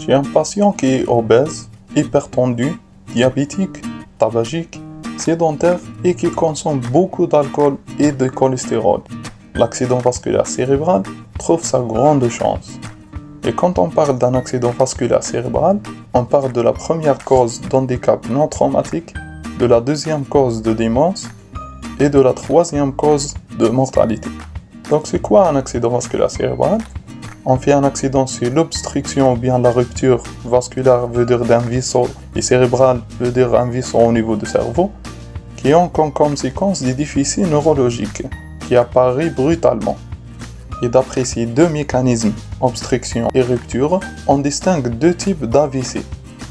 J'ai un patient qui est obèse, hypertendu, diabétique, tabagique, sédentaire et qui consomme beaucoup d'alcool et de cholestérol. L'accident vasculaire cérébral trouve sa grande chance. Et quand on parle d'un accident vasculaire cérébral, on parle de la première cause d'handicap non traumatique, de la deuxième cause de démence et de la troisième cause de mortalité. Donc c'est quoi un accident vasculaire cérébral? On fait un accident sur l'obstruction ou bien la rupture vasculaire veut dire d'un vaisseau et cérébral veut dire un vaisseau au niveau du cerveau qui ont comme conséquence des déficits neurologiques qui apparaissent brutalement. Et d'après ces deux mécanismes, obstruction et rupture, on distingue deux types d'AVC,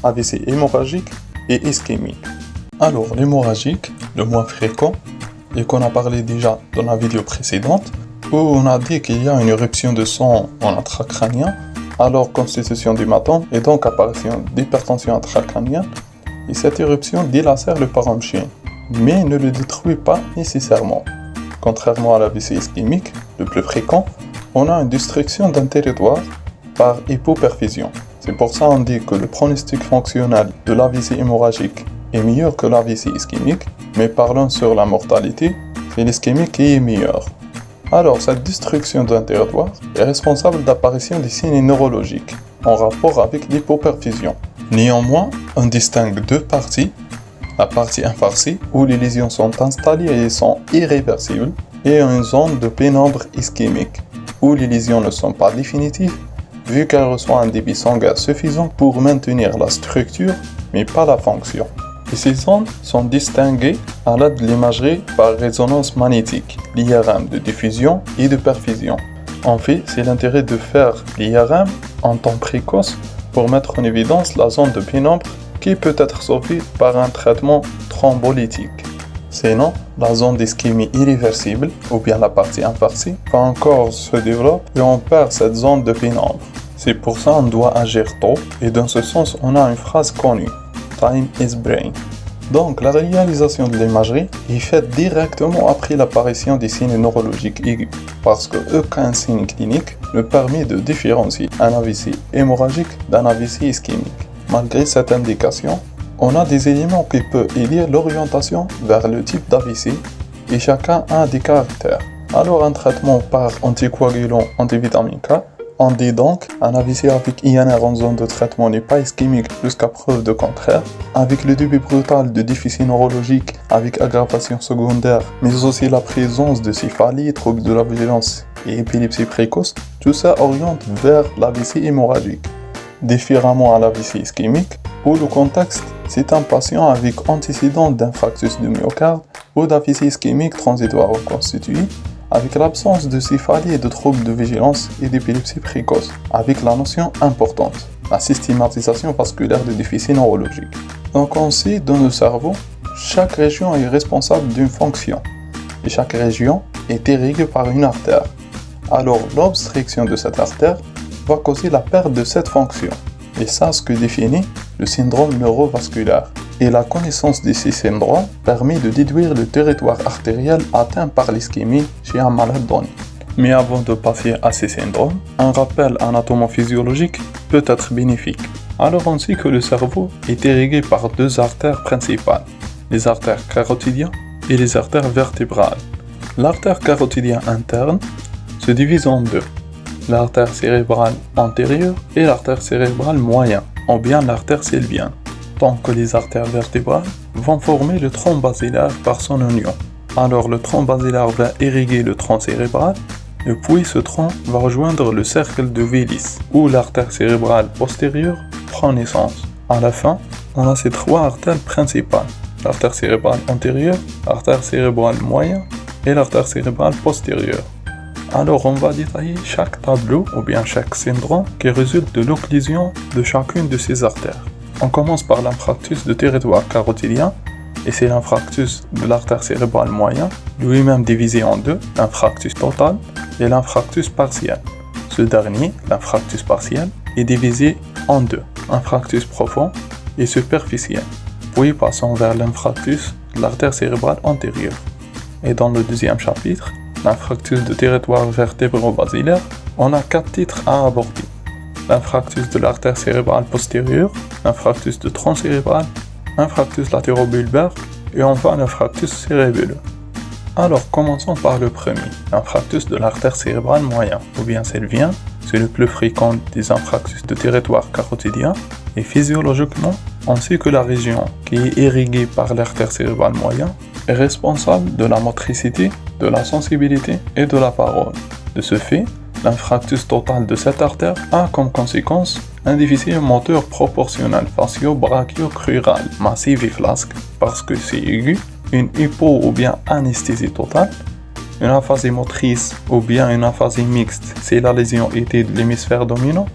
AVC hémorragique et ischémique. Alors l'hémorragique, le moins fréquent, et qu'on a parlé déjà dans la vidéo précédente, où on a dit qu'il y a une éruption de sang en intracrânien, alors constitution d'hématome et donc apparition d'hypertension intracrânienne, et cette éruption dilacère le parenchyme, mais ne le détruit pas nécessairement. Contrairement à l'AVC ischémique, le plus fréquent, on a une destruction d'un territoire par hypoperfusion. C'est pour ça qu'on dit que le pronostic fonctionnel de l'AVC hémorragique est meilleur que l'AVC ischémique, mais parlant sur la mortalité, c'est l'ischémique qui est meilleur. Alors, cette destruction d'un territoire est responsable d'apparition des signes neurologiques en rapport avec l'hypoperfusion. Néanmoins, on distingue deux parties, la partie infarcée où les lésions sont installées et sont irréversibles, et une zone de pénombre ischémique où les lésions ne sont pas définitives vu qu'elles reçoivent un débit sanguin suffisant pour maintenir la structure mais pas la fonction. Et ces zones sont distinguées à l'aide de l'imagerie par résonance magnétique, l'IRM de diffusion et de perfusion. En fait, c'est l'intérêt de faire l'IRM en temps précoce pour mettre en évidence la zone de pénombre qui peut être sauvée par un traitement thrombolytique. Sinon, la zone d'ischémie irréversible, ou bien la partie infarcée, va encore se développer et on perd cette zone de pénombre. C'est pour ça qu'on doit agir tôt, et dans ce sens, on a une phrase connue. Time is brain. Donc, la réalisation de l'imagerie est faite directement après l'apparition des signes neurologiques aigus, parce qu'aucun signe clinique ne permet de différencier un AVC hémorragique d'un AVC ischémique. Malgré cette indication, on a des éléments qui peuvent aider l'orientation vers le type d'AVC et chacun a des caractères. Alors, un traitement par anticoagulant antivitamine K, on dit donc un AVC avec INR en zone de traitement n'est pas ischémique jusqu'à preuve de contraire, avec le début brutal de déficit neurologique avec aggravation secondaire, mais aussi la présence de céphalie, troubles de la vigilance et épilepsie précoce, tout ça oriente vers l'AVC hémorragique. Différemment à l'AVC ischémique, où le contexte c'est un patient avec antécédent d'infarctus du myocarde ou d'AVC ischémique transitoire reconstitué, avec l'absence de céphalie et de troubles de vigilance et d'épilepsie précoce, avec la notion importante, la systématisation vasculaire des déficits neurologiques. Donc on sait dans le cerveau, chaque région est responsable d'une fonction, et chaque région est irriguée par une artère. Alors l'obstruction de cette artère va causer la perte de cette fonction, et ça ce que définit le syndrome neurovasculaire. Et la connaissance de ces syndromes permet de déduire le territoire artériel atteint par l'ischémie chez un malade donné. Mais avant de passer à ces syndromes, un rappel anatomo-physiologique peut être bénéfique. Alors on sait que le cerveau est irrigué par deux artères principales, les artères carotidiennes et les artères vertébrales. L'artère carotidienne interne se divise en deux, l'artère cérébrale antérieure et l'artère cérébrale moyenne, ou bien l'artère sylvienne. Tant que les artères vertébrales vont former le tronc basilaire par son union. Alors le tronc basilaire va irriguer le tronc cérébral, et puis ce tronc va rejoindre le cercle de Willis, où l'artère cérébrale postérieure prend naissance. À la fin, on a ces trois artères principales, l'artère cérébrale antérieure, l'artère cérébrale moyenne et l'artère cérébrale postérieure. Alors on va détailler chaque tableau ou bien chaque syndrome qui résulte de l'occlusion de chacune de ces artères. On commence par l'infarctus de territoire carotidien, et c'est l'infarctus de l'artère cérébrale moyenne, lui-même divisé en deux, l'infarctus total et l'infarctus partiel. Ce dernier, l'infarctus partiel, est divisé en deux, infarctus profond et superficiel. Puis passons vers l'infarctus de l'artère cérébrale antérieure. Et dans le deuxième chapitre, l'infarctus de territoire vertébro-basilaire, on a 4 titres à aborder. l'infractus de l'artère cérébrale postérieure, l'infractus de tronc cérébral, l'infractus latérobulbaire et enfin l'infractus cérébelleux. Alors commençons par le premier, l'infractus de l'artère cérébrale moyen, ou bien selvien, c'est le plus fréquent des infractus de territoire carotidien, et physiologiquement, ainsi que la région qui est irriguée par l'artère cérébrale moyen, est responsable de la motricité, de la sensibilité et de la parole. De ce fait, l'infractus total de cette artère a comme conséquence un déficit moteur proportionnel facio-brachio-crural massif et flasque, parce que c'est aigu, une hypo ou bien anesthésie totale, une aphasie motrice ou bien une aphasie mixte si la lésion était de l'hémisphère dominant,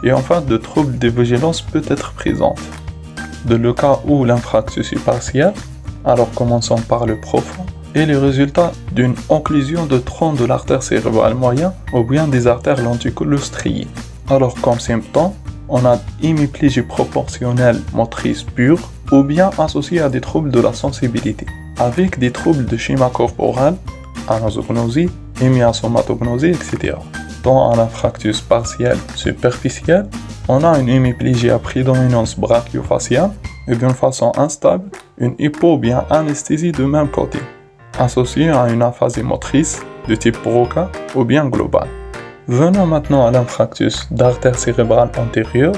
et enfin de troubles de vigilance peut être présente. Dans le cas où l'infractus est partiel, alors commençons par le profond, et le résultat d'une occlusion de tronc de l'artère cérébrale moyen ou bien des artères lenticules striées. Alors comme symptôme, on a hémiplégie proportionnelle motrice pure ou bien associée à des troubles de la sensibilité, avec des troubles de schéma corporel, anosognosie, hémiasomatognosie, etc. Dans un infractus partiel superficiel, on a une hémiplégie à prédominance brachiofaciale et d'une façon instable, une hypo ou bien anesthésie de même côté, associée à une aphasie motrice de type Broca ou bien globale. Venons maintenant à l'infractus d'artère cérébrale antérieure,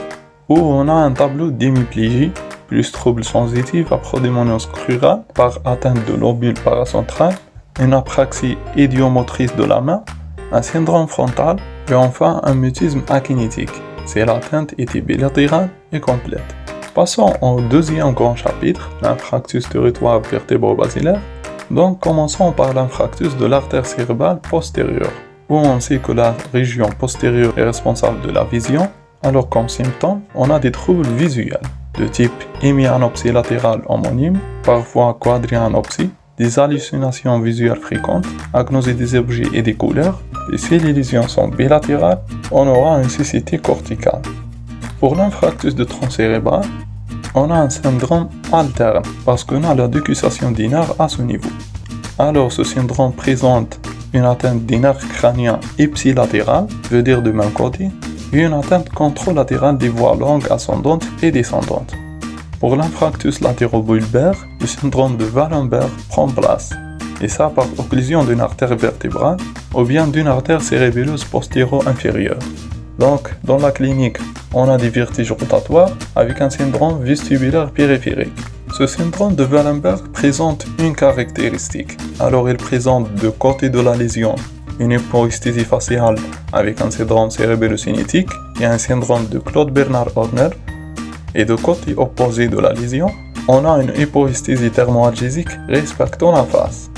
où on a un tableau d'hémiplégie plus trouble sensitif à prédominance crurale par atteinte de l'obule paracentral, une apraxie idiomotrice de la main, un syndrome frontal et enfin un mutisme akinétique, si l'atteinte était bilatérale et complète. Passons au deuxième grand chapitre, l'infractus territoire vertébro-basilaire. Donc commençons par l'infractus de l'artère cérébrale postérieure, où on sait que la région postérieure est responsable de la vision, alors comme symptôme, on a des troubles visuels de type hémianopsie latérale homonyme, parfois quadrianopsie, des hallucinations visuelles fréquentes, agnosie des objets et des couleurs, et si les lésions sont bilatérales, on aura une cécité corticale. Pour l'infractus de tronc cérébral, on a un syndrome alterne, parce qu'on a la décussation des nerfs à ce niveau. Alors ce syndrome présente une atteinte des nerfs crâniens ipsilatérales, veut dire de même côté, et une atteinte contralatérale des voies longues ascendantes et descendantes. Pour l'infractus latérobulbaire, le syndrome de Wallenberg prend place, et ça par occlusion d'une artère vertébrale ou bien d'une artère cérébelleuse postéro-inférieure. Donc, dans la clinique, on a des vertiges rotatoires avec un syndrome vestibulaire périphérique. Ce syndrome de Wallenberg présente une caractéristique. Alors, il présente de côté de la lésion une hypoesthésie faciale avec un syndrome cérébello-cinétique et un syndrome de Claude Bernard Horner. Et de côté opposé de la lésion, on a une hypoesthésie thermoalgésique respectant la face.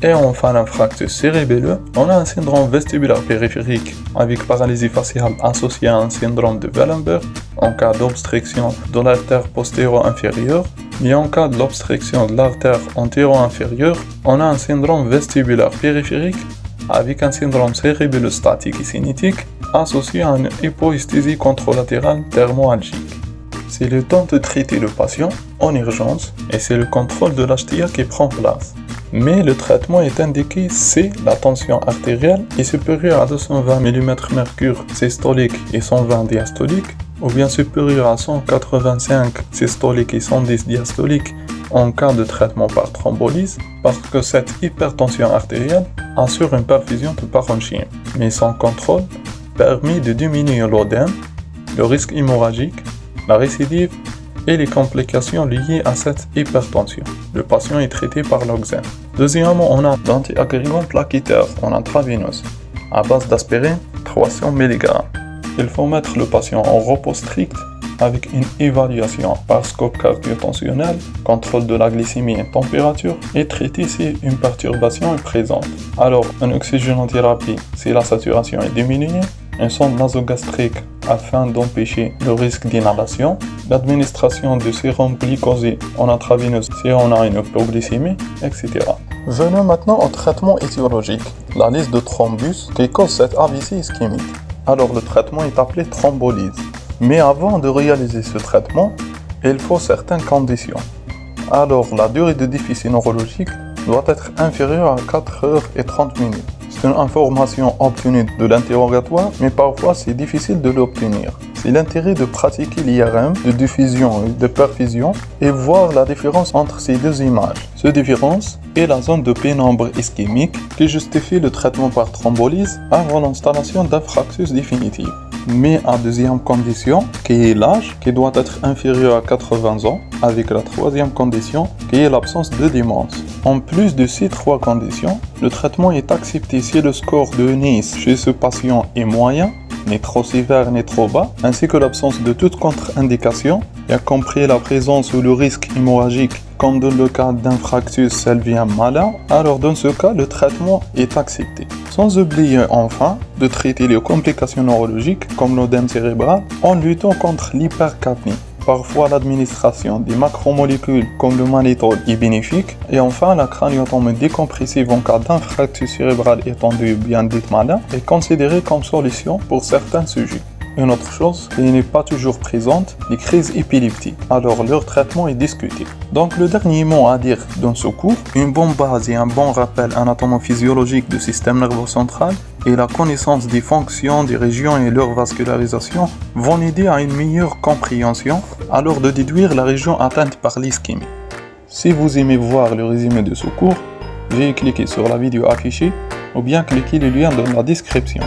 Et enfin l'infractus cérébelleux, on a un syndrome vestibulaire périphérique avec paralysie faciale associée à un syndrome de Wallenberg en cas d'obstruction de l'artère postéro-inférieure, mais en cas de l'obstruction de l'artère antéro-inférieure, on a un syndrome vestibulaire périphérique avec un syndrome cérébelleux statique et cinétique associé à une hypoesthésie contralatérale thermoalgique. C'est le temps de traiter le patient en urgence et c'est le contrôle de l'HTA qui prend place. Mais le traitement est indiqué si la tension artérielle est supérieure à 220 mmHg systolique et 120 diastolique, ou bien supérieure à 185 systolique et 110 diastolique en cas de traitement par thrombolyse, parce que cette hypertension artérielle assure une perfusion de parenchyme, mais son contrôle permet de diminuer l'œdème, le risque hémorragique, la récidive et les complications liées à cette hypertension. Le patient est traité par l'oxène. Deuxièmement, on a l'antiagrégant plaquettaire en intraveineuse à base d'aspirine 300 mg. Il faut mettre le patient en repos strict avec une évaluation par scope cardio-tensionnel, contrôle de la glycémie et température et traiter si une perturbation est présente. Alors, une oxygénothérapie si la saturation est diminuée, une sonde nasogastrique afin d'empêcher le risque d'inhalation, l'administration de sérum glycosé en intraveineuse si on a une hypoglycémie, etc. Venons maintenant au traitement étiologique, la liste de thrombus qui cause cette AVC ischémique. Alors le traitement est appelé thrombolyse. Mais avant de réaliser ce traitement, il faut certaines conditions. Alors la durée de déficit neurologique doit être inférieure à 4 heures et 30 minutes. C'est une information obtenue de l'interrogatoire, mais parfois c'est difficile de l'obtenir. C'est l'intérêt de pratiquer l'IRM, de diffusion et de perfusion, et voir la différence entre ces deux images. Cette différence est la zone de pénombre ischémique qui justifie le traitement par thrombolyse avant l'installation d'un fractus définitif. Mais à deuxième condition, qui est l'âge, qui doit être inférieur à 80 ans, avec la troisième condition, qui est l'absence de démence. En plus de ces trois conditions, le traitement est accepté si le score de Nice chez ce patient est moyen, ni trop sévère ni trop bas, ainsi que l'absence de toute contre-indication, y compris la présence ou le risque hémorragique, comme dans le cas d'un fractus salvien malin, alors dans ce cas, le traitement est accepté. Sans oublier enfin de traiter les complications neurologiques, comme l'œdème cérébral, en luttant contre l'hypercapnie. Parfois, l'administration des macromolécules comme le mannitol est bénéfique. Et enfin, la craniotomie décompressive en cas d'infarctus cérébral étendu bien dit malin est considérée comme solution pour certains sujets. Une autre chose qui n'est pas toujours présente, les crises épileptiques. Alors leur traitement est discuté. Donc le dernier mot à dire dans ce cours, une bonne base et un bon rappel anatomo-physiologique du système nerveux central et la connaissance des fonctions des régions et leur vascularisation vont aider à une meilleure compréhension, alors de déduire la région atteinte par l'ischémie. Si vous aimez voir le résumé de ce cours, veuillez cliquer sur la vidéo affichée ou bien cliquer le lien dans la description.